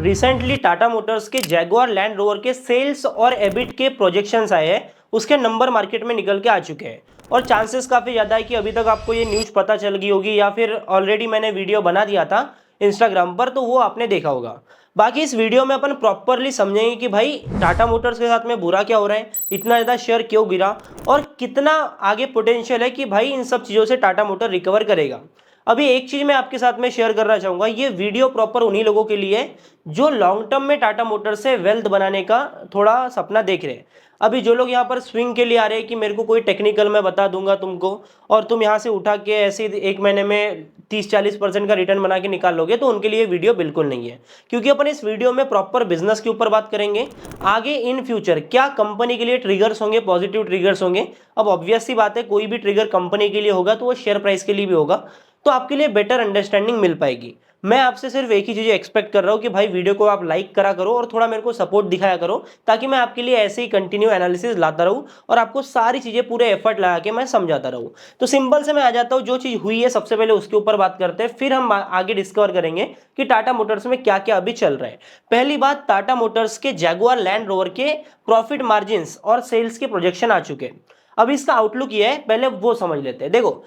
Recently Tata Motors के Jaguar land rover के sales और एबिट के प्रोजेक्शंस आए हैं, उसके नंबर मार्केट में निकल के आ चुके हैं और चांसेस काफ़ी ज़्यादा है कि अभी तक आपको ये न्यूज़ पता चल गई होगी या फिर ऑलरेडी मैंने वीडियो बना दिया था इंस्टाग्राम पर, तो वो आपने देखा होगा। बाकी इस वीडियो में अपन प्रॉपरली समझेंगे कि भाई टाटा मोटर्स के साथ में बुरा क्या हो रहा है, इतना ज़्यादा शेयर क्यों गिरा और कितना आगे पोटेंशियल है कि भाई इन सब चीज़ों से टाटा मोटर रिकवर करेगा। अभी एक चीज़ मैं आपके साथ में शेयर करना चाहूँगा, ये वीडियो प्रॉपर उन्हीं लोगों के लिए है जो लॉन्ग टर्म में टाटा मोटर से वेल्थ बनाने का थोड़ा सपना देख रहे हैं। अभी जो लोग यहाँ पर स्विंग के लिए आ रहे हैं कि मेरे को कोई टेक्निकल मैं बता दूंगा तुमको और तुम यहाँ से उठा के ऐसे एक महीने में 30-40% का रिटर्न बना के निकाल लोगे, तो उनके लिए वीडियो बिल्कुल नहीं है। क्योंकि अपन इस वीडियो में प्रॉपर बिजनेस के ऊपर बात करेंगे, आगे इन फ्यूचर क्या कंपनी के लिए ट्रिगर्स होंगे, पॉजिटिव ट्रिगर्स होंगे। अब ऑब्वियस सी बात है, कोई भी ट्रिगर कंपनी के लिए होगा तो वो शेयर प्राइस के लिए भी होगा, तो आपके लिए बेटर अंडरस्टैंडिंग मिल पाएगी। मैं आपसे सिर्फ एक ही चीज़ एक्सपेक्ट कर रहा हूँ कि भाई वीडियो को आप लाइक करा करो और थोड़ा मेरे को सपोर्ट दिखाया करो, ताकि मैं आपके लिए ऐसे ही कंटिन्यू एनालिसिस लाता रहूँ और आपको सारी चीज़ें पूरे एफर्ट लगा के मैं समझाता रहूँ। तो सिंपल से मैं आ जाता हूँ, जो चीज़ हुई है सबसे पहले उसके ऊपर बात करते हैं, फिर हम आगे डिस्कवर करेंगे कि टाटा मोटर्स में क्या क्या अभी चल रहा है। पहली बात, टाटा मोटर्स के जैगुआर लैंड रोवर के प्रॉफिट मार्जिन और सेल्स के प्रोजेक्शन आ चुके हैं। अब इसका आउटलुक ये है, पहले वो समझ लेते हैं। देखो,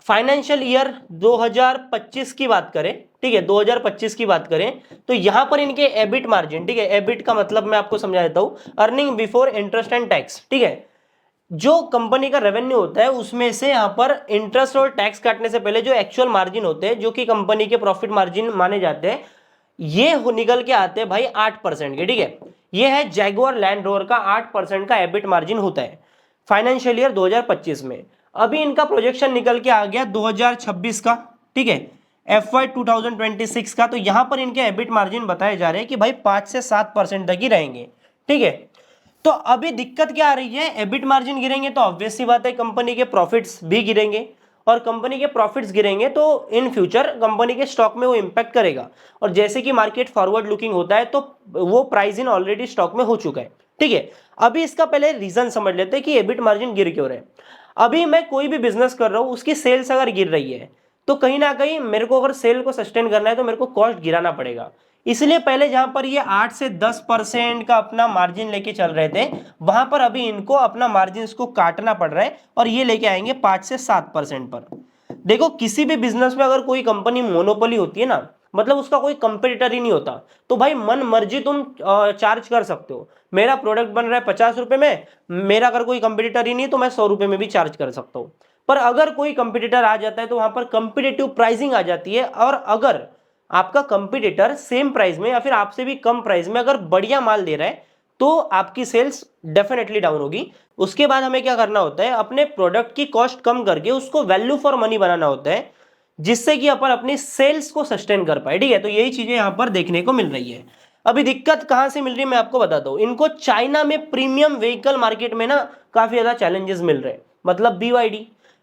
फाइनेंशियल ईयर 2025 की बात करें, ठीक है, 2025 की बात करें तो यहां पर इनके एबिट मार्जिन, ठीक है, एबिट का मतलब मैं आपको समझा देता हूं, earning before interest and tax, ठीक है, जो कंपनी का रेवेन्यू होता है उसमें से यहां पर इंटरेस्ट और टैक्स काटने से पहले जो एक्चुअल मार्जिन होते हैं, जो कि कंपनी के प्रॉफिट मार्जिन माने जाते हैं, ये निकल के आते हैं भाई 8% के, ठीक है। ये है जैगुआर लैंड रोवर का 8% का एबिट मार्जिन होता है फाइनेंशियल ईयर 2025 में। अभी इनका प्रोजेक्शन निकल के आ गया 2026 का, ठीक है, FY 2026 का, तो यहां पर इनके एबिट मार्जिन बताए जा रहे हैं कि भाई 5 से 7% तक ही रहेंगे, ठीक है। तो अभी दिक्कत क्या आ रही है, एबिट मार्जिन गिरेंगे तो ऑब्वियस सी बात है कंपनी के प्रॉफिट्स भी गिरेंगे, और कंपनी के प्रॉफिट्स गिरेंगे तो इन फ्यूचर कंपनी के स्टॉक में वो इंपैक्ट करेगा। और जैसे कि मार्केट फॉरवर्ड लुकिंग होता है तो वो प्राइस इन ऑलरेडी स्टॉक में हो चुका है, ठीक है। अभी इसका पहले रीजन समझ लेते हैं कि एबिट मार्जिन गिर क्यों रहे। अभी मैं कोई भी बिजनेस कर रहा हूं, उसकी सेल्स अगर गिर रही है तो कहीं ना कहीं मेरे को अगर सेल को सस्टेन करना है तो मेरे को कॉस्ट गिराना पड़ेगा। इसलिए पहले जहां पर ये 8 से 10% का अपना मार्जिन लेके चल रहे थे, वहां पर अभी इनको अपना मार्जिन को काटना पड़ रहा है और ये लेके आएंगे 5 से 7% पर। देखो, किसी भी बिजनेस में अगर कोई कंपनी मोनोपोली होती है ना, मतलब उसका कोई कंपटीटर ही नहीं होता, तो भाई मन मर्जी तुम चार्ज कर सकते हो। मेरा प्रोडक्ट बन रहा है 50 रुपए में, मेरा अगर कोई कंपटीटर ही नहीं तो मैं 100 रुपए में भी चार्ज कर सकता हूँ। पर अगर कोई कंपटीटर आ जाता है तो वहां पर कंपिटेटिव प्राइसिंग आ जाती है, और अगर आपका कंपटीटर सेम प्राइस में या फिर आपसे भी कम प्राइस में अगर बढ़िया माल दे रहा है तो आपकी सेल्स डेफिनेटली डाउन होगी। उसके बाद हमें क्या करना होता है, अपने प्रोडक्ट की कॉस्ट कम करके उसको वैल्यू फॉर मनी बनाना होता है, जिससे कि अपन अपनी सेल्स को सस्टेन कर पाए, ठीक है। तो यही चीजें यहां पर देखने को मिल रही है। अभी दिक्कत कहां से मिल रही है मैं आपको बताता हूं। इनको चाइना में प्रीमियम व्हीकल मार्केट में ना काफी ज्यादा चैलेंजेस मिल रहे हैं। मतलब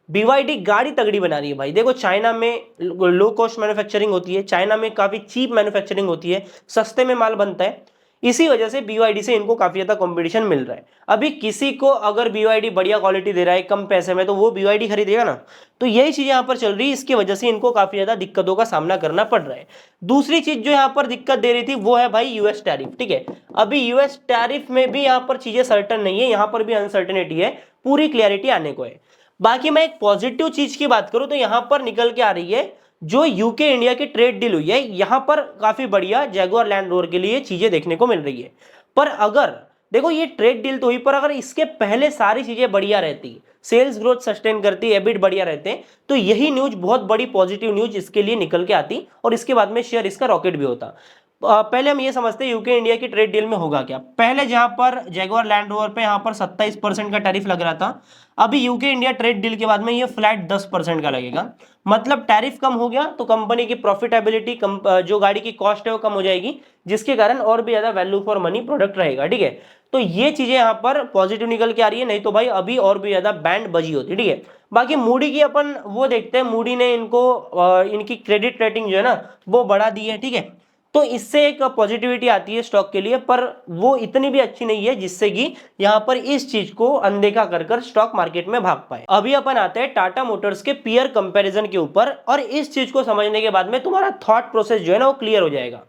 BYD गाड़ी तगड़ी बना रही है भाई। देखो, चाइना में लो कॉस्ट मैन्युफैक्चरिंग होती है, चाइना में काफी चीप मैन्युफैक्चरिंग होती है, सस्ते में माल बनता है, इसी वजह से BYD से इनको काफी ज्यादा कंपटीशन मिल रहा है। अभी किसी को अगर BYD बढ़िया क्वालिटी दे रहा है कम पैसे में तो वो BYD खरीदेगा ना। तो यही चीज यहाँ पर चल रही है, इसकी वजह से इनको काफी ज्यादा दिक्कतों का सामना करना पड़ रहा है। दूसरी चीज जो यहाँ पर दिक्कत दे रही थी वो है भाई यूएस टैरिफ, ठीक है। अभी यूएस टैरिफ में भी यहाँ पर चीजें सर्टन नहीं है, यहाँ पर भी अनसर्टेनिटी है, पूरी क्लियरिटी आने को है। बाकी मैं एक पॉजिटिव चीज की बात करूं तो यहां पर निकल के आ रही है, जो यूके इंडिया की ट्रेड डील हुई है, यहां पर काफी बढ़िया जैगुआर लैंड रोवर के लिए चीजें देखने को मिल रही है। पर अगर देखो, ये ट्रेड डील तो हुई, पर अगर इसके पहले सारी चीजें बढ़िया रहती, सेल्स ग्रोथ सस्टेन करती, एबिट बढ़िया रहते, तो यही न्यूज बहुत बड़ी पॉजिटिव न्यूज इसके लिए निकल के आती और इसके बाद में शेयर इसका रॉकेट भी होता। पहले हम ये समझते हैं यूके इंडिया की ट्रेड डील में होगा क्या। पहले जहां पर जैगुआर लैंड रोवर पे यहां पर 27% का टैरिफ लग रहा था, अभी यूके इंडिया ट्रेड डील के बाद में ये फ्लैट 10% का लगेगा। मतलब टैरिफ कम हो गया तो कंपनी की प्रॉफिटेबिलिटी जो गाड़ी की कॉस्ट है वो कम हो जाएगी, जिसके कारण और भी ज्यादा वैल्यू फॉर मनी प्रोडक्ट रहेगा, ठीक है। तो ये चीजें यहाँ पर पॉजिटिव निकल के आ रही है, नहीं तो भाई अभी और भी ज्यादा बैंड बजी होती, ठीक है। बाकी मूडी की अपन वो देखते हैं, मूडी ने इनको इनकी क्रेडिट रेटिंग जो है ना वो बढ़ा दी है, ठीक है। तो इससे एक पॉजिटिविटी आती है स्टॉक के लिए, पर वो इतनी भी अच्छी नहीं है जिससे कि यहां पर इस चीज को अनदेखा कर कर स्टॉक मार्केट में भाग पाए। अभी अपन आते हैं टाटा मोटर्स के पीयर कंपैरिजन के ऊपर, और इस चीज को समझने के बाद में तुम्हारा थॉट प्रोसेस जो है ना वो क्लियर हो जाएगा।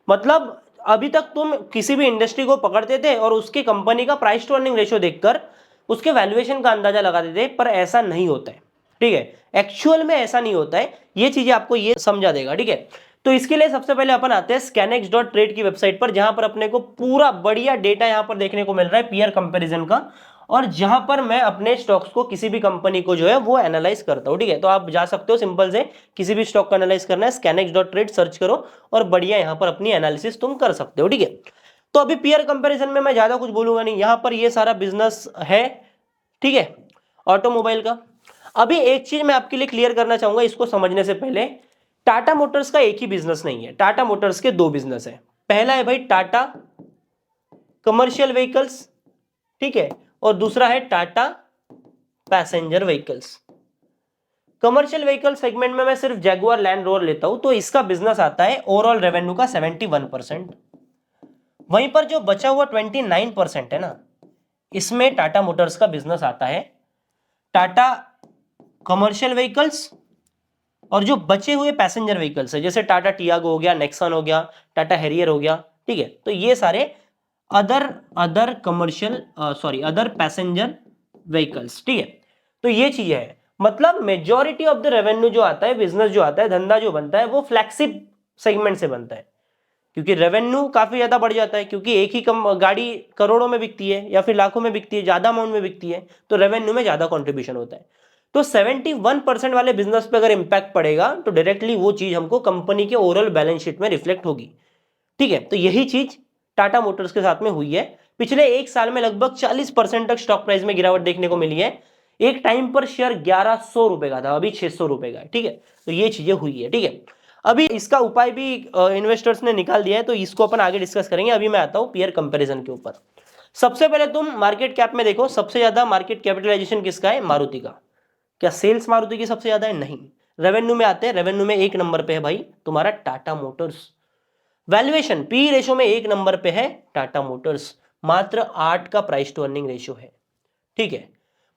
मतलब अभी तक तुम किसी भी इंडस्ट्री को पकड़ते थे और उसकी कंपनी का प्राइस टू अर्निंग रेशियो देखकर उसके वैल्यूएशन का अंदाजा लगाते थे, पर ऐसा नहीं होता है, ठीक है। एक्चुअल में ऐसा नहीं होता है, ये चीजें आपको ये समझा देगा, ठीक है। तो इसके लिए सबसे पहले अपन आते हैं scanex.trade की वेबसाइट पर, जहां पर अपने को पूरा बढ़िया डेटा यहां पर देखने को मिल रहा है पीयर कंपैरिजन का, और जहां पर मैं अपने स्टॉक्स को, किसी भी कंपनी को जो है वो एनालाइज करता हूं, ठीक है। तो आप जा सकते हो, सिंपल से किसी भी स्टॉक को एनालाइज करना है scanex.trade सर्च करो और बढ़िया यहां पर अपनी एनालिसिस तुम कर सकते हो, ठीक है। तो अभी पीयर कंपैरिजन में मैं ज्यादा कुछ बोलूंगा नहीं, यहां पर ये सारा बिजनेस है, ठीक है, ऑटोमोबाइल का। अभी एक चीज मैं आपके लिए क्लियर करना चाहूंगा, इसको समझने से पहले, टाटा मोटर्स का एक ही बिजनेस नहीं है, टाटा मोटर्स के दो बिजनेस है। पहला है भाई टाटा कमर्शियल व्हीकल्स, ठीक है, और दूसरा है Tata passenger vehicles. Commercial vehicle segment में मैं सिर्फ जैगुआर लैंड रोवर लेता हूं, तो इसका बिजनेस आता है ओवरऑल रेवेन्यू का 71%। वहीं पर जो बचा हुआ 29% है ना, इसमें टाटा मोटर्स का बिजनेस आता है, टाटा कमर्शियल व्हीकल्स, और जो बचे हुए पैसेंजर व्हीकल्स है, जैसे टाटा टियागो हो गया, नेक्सन हो गया, टाटा हैरियर हो गया, ठीक है। तो ये सारे other commercial other passenger vehicles, ठीक है। तो ये चीज है, मतलब मेजॉरिटी ऑफ द रेवेन्यू जो आता है, बिजनेस जो आता है, धंधा जो बनता है, वो फ्लैगशिप सेगमेंट से बनता है, क्योंकि रेवेन्यू काफी ज्यादा बढ़ जाता है, क्योंकि एक ही गाड़ी करोड़ों में बिकती है या फिर लाखों में बिकती है, ज्यादा अमाउंट में बिकती है, तो रेवेन्यू में ज्यादा कंट्रीब्यूशन होता है। तो 71% वाले बिजनेस पे अगर इंपैक्ट पड़ेगा तो डायरेक्टली वो चीज हमको कंपनी के ओवरऑल बैलेंस शीट में रिफ्लेक्ट होगी, ठीक है। तो यही चीज टाटा मोटर्स के साथ में हुई है। पिछले एक साल में लगभग 40% तक स्टॉक प्राइस में गिरावट देखने को मिली है। एक टाइम पर शेयर 1100 रुपए का था, अभी 600 रुपए का है, ठीक है। तो ये चीजें हुई है, ठीक है। अभी इसका उपाय भी इन्वेस्टर्स ने निकाल दिया है, तो इसको अपन आगे डिस्कस करेंगे। अभी मैं आता हूं पीयर कंपैरिजन के ऊपर। सबसे पहले तुम मार्केट कैप में देखो, सबसे ज्यादा मार्केट कैपिटलाइजेशन किसका है? मारुति का। क्या सेल्स मारुति की सबसे ज्यादा है? नहीं। रेवेन्यू में आते हैं, रेवेन्यू में एक नंबर पे है भाई तुम्हारा Tata Motors. Valuation P ratio में एक नंबर पे है टाटा मोटर्स, मात्र 8 का प्राइस टू अर्निंग रेशियो है, ठीक है।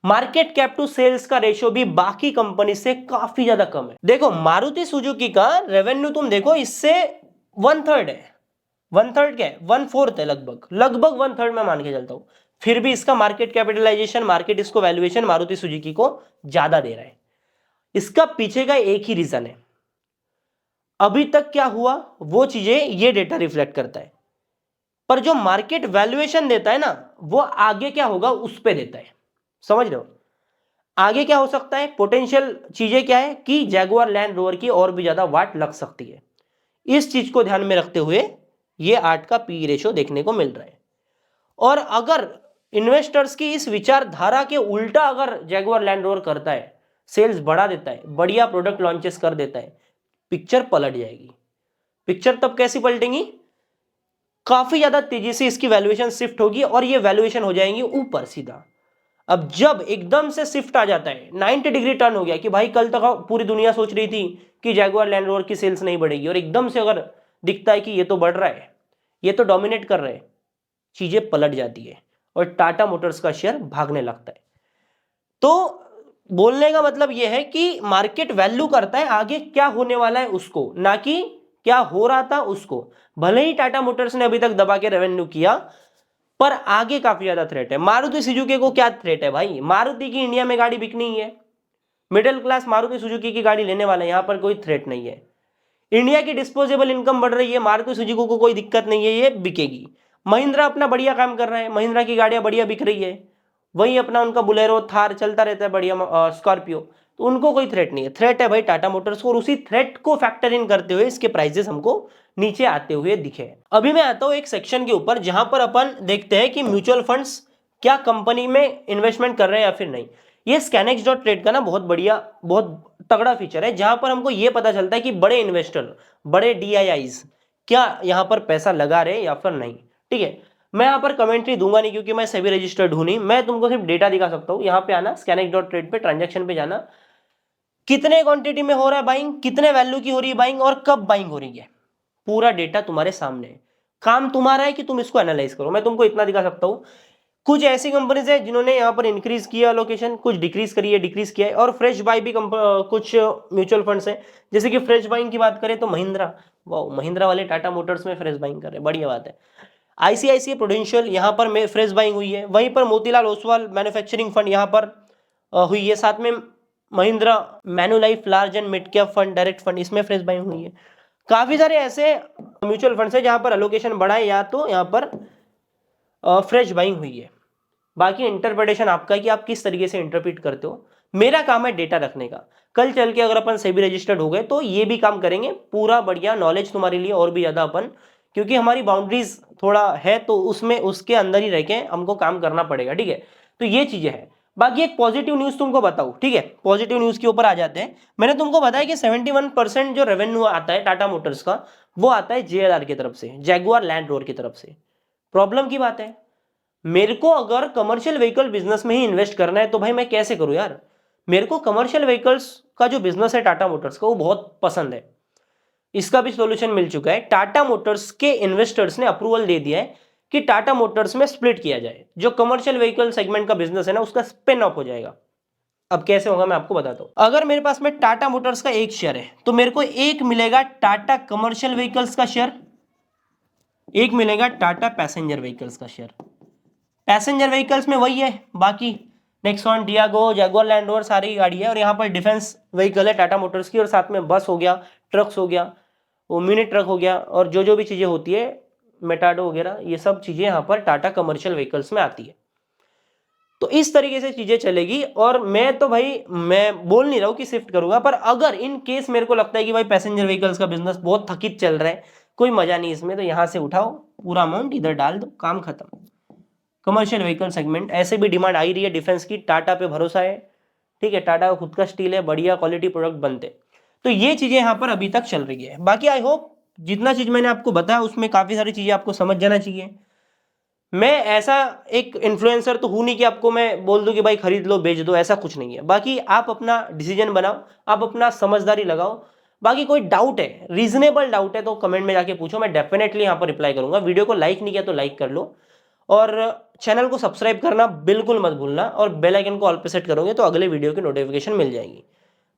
मार्केट कैप टू सेल्स का रेशियो भी बाकी कंपनी से काफी ज्यादा कम है। देखो मारुति सुजुकी का रेवेन्यू तुम देखो, इससे 1/3 है, 1/3 क्या है, 1/4 है, लगभग 1/3 मैं मान के चलता हूं। फिर भी इसका मार्केट कैपिटलाइजेशन, मार्केट इसको वैल्यूएशन मारुति सुजुकी को ज्यादा दे रहा है। इसका पीछे का एक ही रीजन है, अभी तक क्या हुआ वो चीजें ये डेटा रिफ्लेक्ट करता है, पर जो मार्केट वैल्यूएशन देता है ना, वो आगे क्या होगा उस पे देता है। समझ रहे हो? आगे क्या हो सकता है, पोटेंशियल चीजें क्या है कि जैगुआर लैंड रोवर की और भी ज्यादा वाट लग सकती है। इस चीज को ध्यान में रखते हुए ये 8 का पी रेशियो देखने को मिल रहा है। और अगर इन्वेस्टर्स की इस विचारधारा के उल्टा अगर जैगुआर लैंड रोवर करता है, सेल्स बढ़ा देता है, बढ़िया प्रोडक्ट लॉन्चेस कर देता है, पिक्चर पलट जाएगी। पिक्चर तब कैसी पलटेंगी? काफी ज्यादा तेजी से इसकी वैल्यूएशन शिफ्ट होगी और ये वैल्यूएशन हो जाएंगी ऊपर सीधा। अब जब एकदम से शिफ्ट आ जाता है, 90 डिग्री टर्न हो गया कि भाई कल तक पूरी दुनिया सोच रही थी कि जैगुआर लैंड रोवर की सेल्स नहीं बढ़ेगी, और एकदम से अगर दिखता है कि ये तो बढ़ रहा है, ये तो डोमिनेट कर रहे हैं, चीजें पलट जाती है और टाटा मोटर्स का शेयर भागने लगता है। तो बोलने का मतलब यह है कि मार्केट वैल्यू करता है आगे क्या होने वाला है उसको, ना कि क्या हो रहा था उसको। भले ही टाटा मोटर्स ने अभी तक दबा के रेवेन्यू किया, पर आगे काफी ज्यादा थ्रेट है। मारुति सुजुकी को क्या थ्रेट है भाई? मारुति की इंडिया में गाड़ी बिकनी है, मिडिल क्लास मारुति सुजुकी की गाड़ी लेने वाला है, यहां पर कोई थ्रेट नहीं है। इंडिया की डिस्पोजेबल इनकम बढ़ रही है, मारुति सुजुकी को कोई दिक्कत नहीं है, ये बिकेगी। महिंद्रा अपना बढ़िया काम कर रहा है, महिंद्रा की गाड़ियां बढ़िया बिक रही है, वही अपना उनका बुलेरो थार चलता रहता है बढ़िया, स्कॉर्पियो, तो उनको कोई थ्रेट नहीं है। थ्रेट है भाई टाटा मोटर्स को, और उसी थ्रेट को फैक्टर इन करते हुए इसके प्राइसेस हमको नीचे आते हुए दिखे। अभी मैं आता हूं एक सेक्शन के ऊपर जहां पर अपन देखते हैं कि म्यूचुअल फंड्स क्या कंपनी में इन्वेस्टमेंट कर रहे हैं या फिर नहीं। ये scanex.trade का ना बहुत बढ़िया, बहुत तगड़ा फीचर है, जहां पर हमको ये पता चलता है कि बड़े इन्वेस्टर, बड़े DIIs क्या यहां पर पैसा लगा रहे या फिर नहीं, ठीक है। मैं यहां पर कमेंट्री दूंगा नहीं क्योंकि मैं सेबी रजिस्टर्ड हूं नहीं, मैं तुमको सिर्फ डेटा दिखा सकता हूं। यहां पे आना, scanex.trade पे ट्रांजेक्शन पे जाना, कितने क्वांटिटी में हो रहा है बाइंग, कितने वैल्यू की हो रही है बाइंग, और कब बाइंग हो रही है, पूरा डेटा तुम्हारे सामने है। काम तुम्हारा है कि तुम इसको एनालाइज करो। मैं तुमको इतना दिखा सकता हूं, कुछ ऐसी कंपनीज है जिन्होंने यहाँ पर इंक्रीज किया अलोकेशन, कुछ डिक्रीज करी है, डिक्रीज किया है, और फ्रेश बाई भी कुछ म्यूचुअल फंड्स हैं। जैसे कि फ्रेश बाइंग की बात करें तो महिंद्रा, वाह, महिंद्रा वाले टाटा मोटर्स में फ्रेश बाइंग कर रहे हैं, बढ़िया बात है। आईसीआईसीआई प्रूडेंशियल यहाँ पर में फ्रेश बाइंग हुई है, वहीं पर मोतीलाल ओसवाल मैन्युफैक्चरिंग फंड यहाँ पर हुई है, साथ में Mahindra Manulife large and mid cap fund direct fund, इसमें फ्रेश बाइंग हुई है। काफी सारे ऐसे म्यूचुअल फंड्स है जहां पर अलोकेशन बढ़ा है या तो यहाँ पर फ्रेश बाइंग हुई है। बाकी इंटरप्रिटेशन आपका है कि आप किस तरीके से इंटरप्रेट करते हो। मेरा काम है डेटा रखने का। कल चल के अगर अपन सेबी रजिस्टर्ड हो गए तो ये भी काम करेंगे, पूरा बढ़िया नॉलेज तुम्हारे लिए और भी ज्यादा अपन, क्योंकि हमारी बाउंड्रीज थोड़ा है तो उसमें उसके अंदर ही रह के हमको काम करना पड़ेगा, ठीक है। तो ये चीजें हैं। बाकी एक पॉजिटिव न्यूज तुमको बताऊं, ठीक है, पॉजिटिव न्यूज के ऊपर आ जाते हैं। मैंने तुमको बताया कि 71% जो रेवेन्यू आता है टाटा मोटर्स का, वो आता है जेएलआर की तरफ से, जैगुआर लैंड रोवर की तरफ से। प्रॉब्लम की बात है, मेरे को अगर कमर्शियल व्हीकल बिजनेस में ही इन्वेस्ट करना है तो भाई मैं कैसे करूं यार। मेरे को कमर्शियल व्हीकल्स का जो बिजनेस है टाटा मोटर्स का, वो बहुत पसंद है। इसका भी सॉल्यूशन मिल चुका है। टाटा मोटर्स के इन्वेस्टर्स ने अप्रूवल दे दिया है कि टाटा मोटर्स में स्प्लिट किया जाए, जो कमर्शियल व्हीकल सेगमेंट का बिजनेस है ना, उसका स्पिन ऑफ हो जाएगा। अब कैसे होगा मैं आपको बताता हूं। अगर मेरे पास में टाटा मोटर्स का एक शेयर है तो मेरे को एक मिलेगा टाटा कमर्शियल व्हीकल्स का शेयर, एक मिलेगा टाटा पैसेंजर व्हीकल्स का शेयर। पैसेंजर व्हीकल्स में वही है, बाकी Nexon, Tiago, Jaguar land rover सारी गाड़ी है, और यहाँ पर डिफेंस व्हीकल है टाटा मोटर्स की, और साथ में बस हो गया, ट्रक्स हो गया, वो मिनी ट्रक हो गया, और जो भी चीज़ें होती है मेटाडो वगैरह, ये सब चीज़ें यहाँ पर टाटा कमर्शियल व्हीकल्स में आती है। तो इस तरीके से चीज़ें चलेगी। और मैं तो भाई मैं बोल नहीं रहा हूँ कि शिफ्ट करूंगा, पर अगर इन केस मेरे को लगता है कि भाई पैसेंजर व्हीकल्स का बिजनेस बहुत थकित चल रहा है, कोई मजा नहीं इसमें, तो यहाँ से उठाओ पूरा अमाउंट, इधर डाल दो, काम खत्म। कमर्शियल व्हीकल सेगमेंट ऐसे भी डिमांड आ ही रही है डिफेंस की, टाटा पे भरोसा है, ठीक है, टाटा का खुद का स्टील है, बढ़िया क्वालिटी प्रोडक्ट बनते। तो ये चीजें यहाँ पर अभी तक चल रही है। बाकी आई होप जितना चीज मैंने आपको बताया उसमें काफी सारी चीजें आपको समझ जाना चाहिए। मैं ऐसा एक इन्फ्लुएंसर तो हूं नहीं कि आपको मैं बोल दूं कि भाई खरीद लो बेच दो, ऐसा कुछ नहीं है। बाकी आप अपना डिसीजन बनाओ, आप अपना समझदारी लगाओ। बाकी कोई डाउट है, रीजनेबल डाउट है, तो कमेंट में जाके पूछो, मैं डेफिनेटली यहाँ पर रिप्लाई करूंगा। वीडियो को लाइक नहीं किया तो लाइक कर लो, और चैनल को सब्सक्राइब करना बिल्कुल मत भूलना, और बेल आइकन को ऑल पे सेट करोगे तो अगले वीडियो की नोटिफिकेशन मिल जाएगी।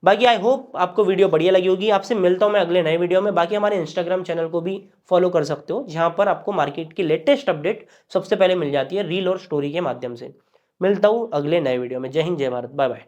बाकी आई होप आपको वीडियो बढ़िया लगी होगी। आपसे मिलता हूं मैं अगले नए वीडियो में। बाकी हमारे इंस्टाग्राम चैनल को भी फॉलो कर सकते हो, जहां पर आपको मार्केट की लेटेस्ट अपडेट सबसे पहले मिल जाती है रील और स्टोरी के माध्यम से। मिलता हूं अगले नए वीडियो में। जय हिंद, जय भारत, बाय बाय।